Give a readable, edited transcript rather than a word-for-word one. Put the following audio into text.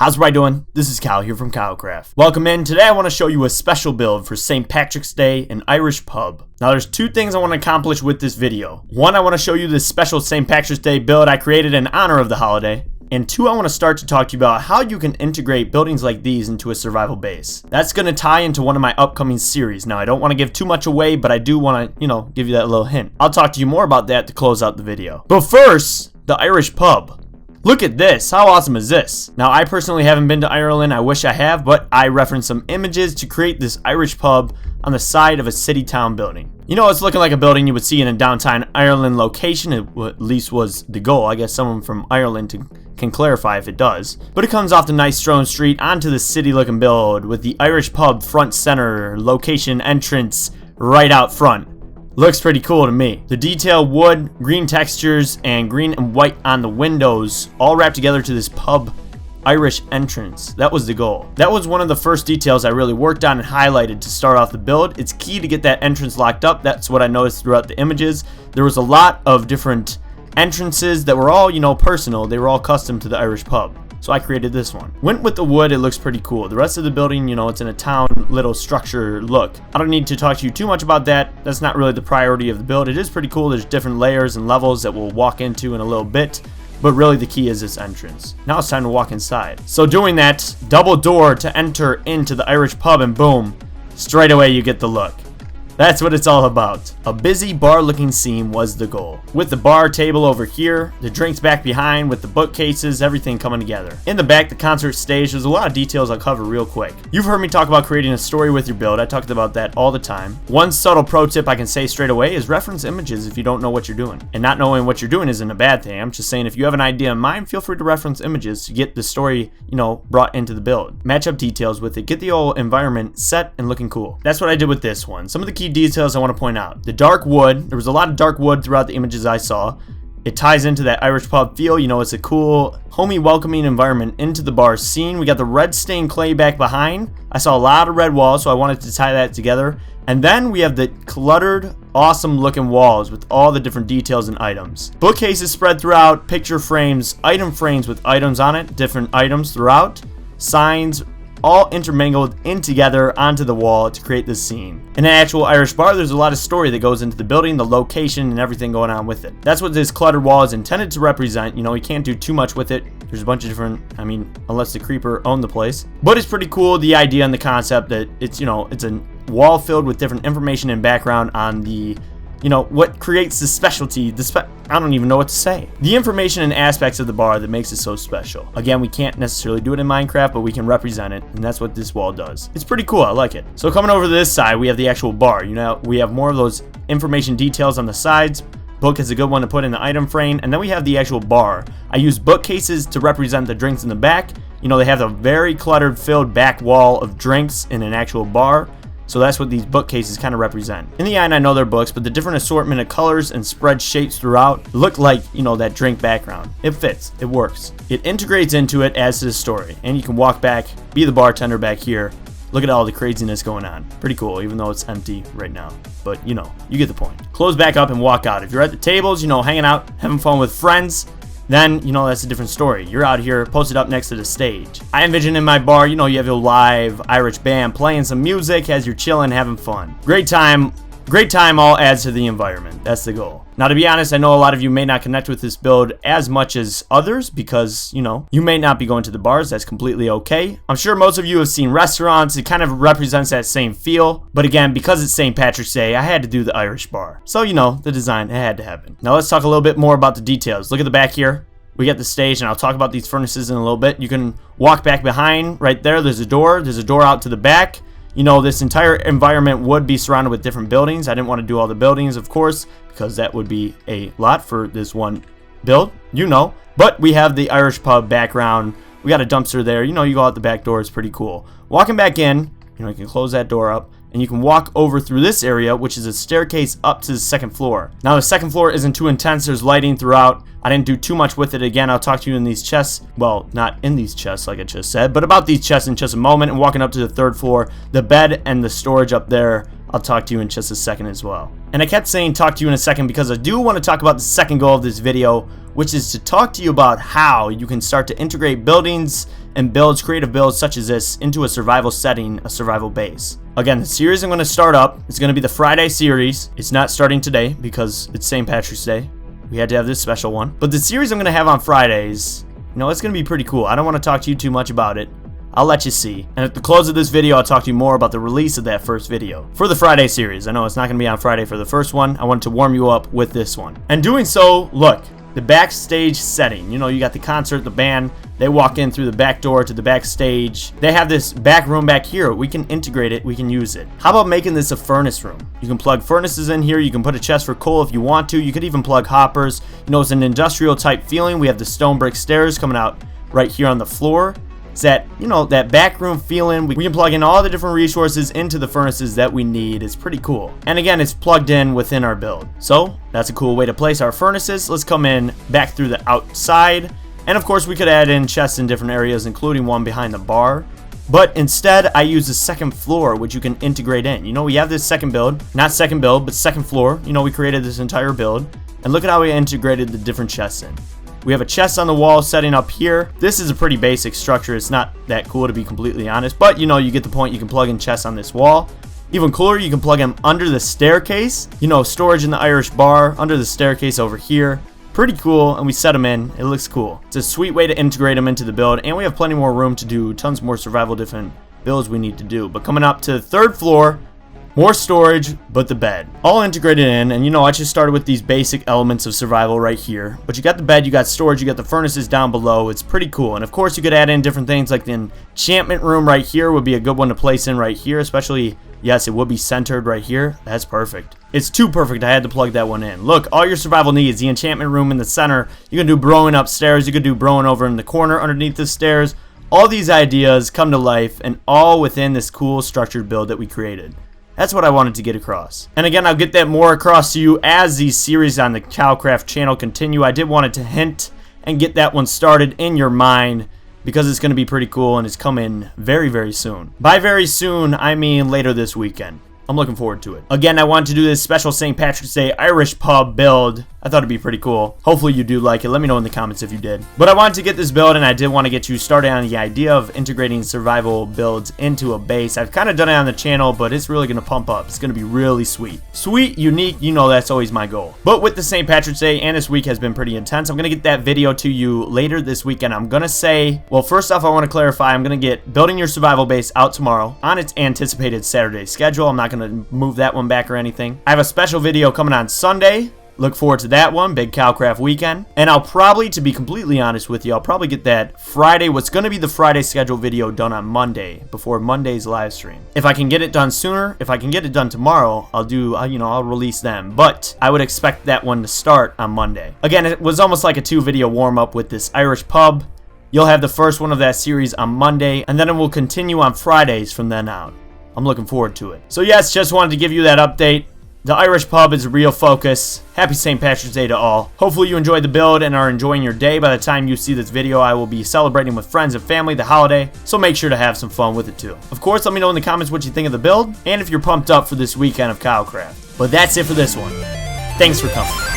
How's everybody doing? This is Kyle here from KyleKraft. Welcome in. Today I want to show you a special build for St. Patrick's Day, an Irish pub. Now there's two things I want to accomplish with this video. One, I want to show you this special St. Patrick's Day build I created in honor of the holiday. And two, I want to start to talk to you about how you can integrate buildings like these into a survival base. That's going to tie into one of my upcoming series. Now I don't want to give too much away, but I do want to, give you that little hint. I'll talk to you more about that to close out the video. But first, the Irish pub. Look at this. How awesome is this? Now, I personally haven't been to Ireland. I wish I have, but I referenced some images to create this Irish pub on the side of a city-town building. It's looking like a building you would see in a downtown Ireland location. It at least was the goal. I guess someone from Ireland can clarify if it does. But it comes off the nice stone street onto the city-looking build with the Irish pub front center, location entrance right out front. Looks pretty cool to me. The detailed wood, green textures, and green and white on the windows all wrapped together to this pub Irish entrance. That was the goal. That was one of the first details I really worked on and highlighted to start off the build. It's key to get that entrance locked up. That's what I noticed throughout the images. There was a lot of different entrances that were all, personal. They were all custom to the Irish pub. So I created this one. Went with the wood. It looks pretty cool. The rest of the building, it's in a town little structure look. I don't need to talk to you too much about that. That's not really the priority of the build. It is pretty cool. There's different layers and levels that we'll walk into in a little bit. But really the key is this entrance. Now it's time to walk inside. So doing that, double door to enter into the Irish pub and boom, straight away you get the look. That's what it's all about. A busy bar looking scene was the goal. With the bar table over here, the drinks back behind with the bookcases, everything coming together. In the back, the concert stage, there's a lot of details I'll cover real quick. You've heard me talk about creating a story with your build. I talked about that all the time. One subtle pro tip I can say straight away is reference images if you don't know what you're doing. And not knowing what you're doing isn't a bad thing. I'm just saying if you have an idea in mind, feel free to reference images to get the story, brought into the build. Match up details with it. Get the whole environment set and looking cool. That's what I did with this one. Some of the key details I want to point out. The dark wood, there was a lot of dark wood throughout the images I saw. It ties into that Irish pub feel. It's a cool, homey, welcoming environment into the bar scene. We got the red stained clay back behind. I saw a lot of red walls, so I wanted to tie that together. And then we have the cluttered, awesome looking walls with all the different details and items. Bookcases spread throughout, picture frames, item frames with items on it, different items throughout, signs, all intermingled in together onto the wall to create this scene. In an actual Irish bar, there's a lot of story that goes into the building, the location, and everything going on with it. That's what this cluttered wall is intended to represent. You can't do too much with it. There's a bunch of different, unless the creeper owned the place. But it's pretty cool, the idea and the concept that it's a wall filled with different information and background on the what creates the specialty, I don't even know what to say. The information and aspects of the bar that makes it so special. Again, we can't necessarily do it in Minecraft, but we can represent it, and that's what this wall does. It's pretty cool, I like it. So coming over to this side, we have the actual bar. We have more of those information details on the sides. Book is a good one to put in the item frame, and then we have the actual bar. I use bookcases to represent the drinks in the back. They have a very cluttered, filled back wall of drinks in an actual bar. So that's what these bookcases kind of represent. In the end, I know they're books, but the different assortment of colors and spread shapes throughout look like, that drink background. It fits. It works. It integrates into it, adds to the story. And you can walk back, be the bartender back here. Look at all the craziness going on. Pretty cool, even though it's empty right now. But, you get the point. Close back up and walk out. If you're at the tables, hanging out, having fun with friends, then, that's a different story. You're out here posted up next to the stage. I envision in my bar, you have your live Irish band playing some music as you're chilling, having fun. Great time all adds to the environment. That's the goal. Now, to be honest, I know a lot of you may not connect with this build as much as others because, you may not be going to the bars. That's completely okay. I'm sure most of you have seen restaurants. It kind of represents that same feel. But again, because it's St. Patrick's Day, I had to do the Irish bar. So, the design, it had to happen. Now, let's talk a little bit more about the details. Look at the back here. We got the stage, and I'll talk about these furnaces in a little bit. You can walk back behind right there. There's a door. There's a door out to the back. This entire environment would be surrounded with different buildings. I didn't want to do all the buildings, of course, because that would be a lot for this one build, But we have the Irish pub background. We got a dumpster there. You go out the back door. It's pretty cool. Walking back in, you can close that door up. And you can walk over through this area, which is a staircase up to the second floor. Now, the second floor isn't too intense. There's lighting throughout. I didn't do too much with it. Again, I'll talk to you in these chests. Well, not in these chests, like I just said, but about these chests in just a moment. And walking up to the third floor, the bed and the storage up there I'll talk to you in just a second as well. And I kept saying talk to you in a second because I do want to talk about the second goal of this video, which is to talk to you about how you can start to integrate buildings and builds, creative builds such as this, into a survival setting, a survival base. Again, the series I'm going to start up is going to be the Friday series. It's not starting today because it's St. Patrick's Day. We had to have this special one. But the series I'm going to have on Fridays, it's going to be pretty cool. I don't want to talk to you too much about it. I'll let you see. And at the close of this video, I'll talk to you more about the release of that first video for the Friday series. I know it's not going to be on Friday for the first one. I wanted to warm you up with this one. And doing so, look, the backstage setting. You got the concert, the band. They walk in through the back door to the backstage. They have this back room back here. We can integrate it. We can use it. How about making this a furnace room? You can plug furnaces in here. You can put a chest for coal if you want to. You could even plug hoppers. It's an industrial type feeling. We have the stone brick stairs coming out right here on the floor. It's that, that back room feeling. We can plug in all the different resources into the furnaces that we need. It's pretty cool. And again, it's plugged in within our build. So that's a cool way to place our furnaces. Let's come in back through the outside. And of course, we could add in chests in different areas, including one behind the bar. But instead, I use the second floor, which you can integrate in. We have this second build. Not second build, but second floor. We created this entire build. And look at how we integrated the different chests in. We have a chest on the wall setting up here. This is a pretty basic structure. It's not that cool, to be completely honest. But, you get the point. You can plug in chests on this wall. Even cooler, you can plug them under the staircase. Storage in the Irish bar, under the staircase over here. Pretty cool, and we set them in. It looks cool. It's a sweet way to integrate them into the build, and we have plenty more room to do tons more survival different builds we need to do. But coming up to the third floor, more storage, but the bed. All integrated in, and I just started with these basic elements of survival right here. But you got the bed, you got storage, you got the furnaces down below. It's pretty cool. And of course, you could add in different things like the enchantment room right here would be a good one to place in right here, especially, yes, it would be centered right here. That's perfect. It's too perfect. I had to plug that one in. Look, all your survival needs. The enchantment room in the center. You can do brewing upstairs. You could do brewing over in the corner underneath the stairs. All these ideas come to life, and all within this cool structured build that we created. That's what I wanted to get across. And again, I'll get that more across to you as these series on the KyleKraft channel continue. I did want it to hint and get that one started in your mind because it's going to be pretty cool and it's coming very, very soon. By very soon, I mean later this weekend. I'm looking forward to it. Again, I wanted to do this special St. Patrick's Day Irish pub build. I thought it'd be pretty cool. Hopefully you do like it. Let me know in the comments if you did. But I wanted to get this build, and I did want to get you started on the idea of integrating survival builds into a base. I've kind of done it on the channel, but it's really going to pump up. It's going to be really sweet. Sweet, unique, that's always my goal. But with the St. Patrick's Day, and this week has been pretty intense, I'm going to get that video to you later this weekend. I'm going to say, well, first off, I want to clarify, I'm going to get building your survival base out tomorrow on its anticipated Saturday schedule. I'm not going to move that one back or anything. I have a special video coming on Sunday. Look forward to that one, big KyleKraft weekend. And I'll probably, to be completely honest with you, I'll probably get that Friday, what's going to be the Friday scheduled video done on Monday, before Monday's live stream. If I can get it done sooner, if I can get it done tomorrow, I'll release them. But I would expect that one to start on Monday. Again, it was almost like a 2-video warm-up with this Irish pub. You'll have the first one of that series on Monday, and then it will continue on Fridays from then out. I'm looking forward to it. So yes, just wanted to give you that update. The Irish pub is a real focus. Happy St. Patrick's Day to all. Hopefully you enjoyed the build and are enjoying your day. By the time you see this video, I will be celebrating with friends and family the holiday, so make sure to have some fun with it too. Of course, let me know in the comments what you think of the build, and if you're pumped up for this weekend of KyleKraft. But that's it for this one. Thanks for coming.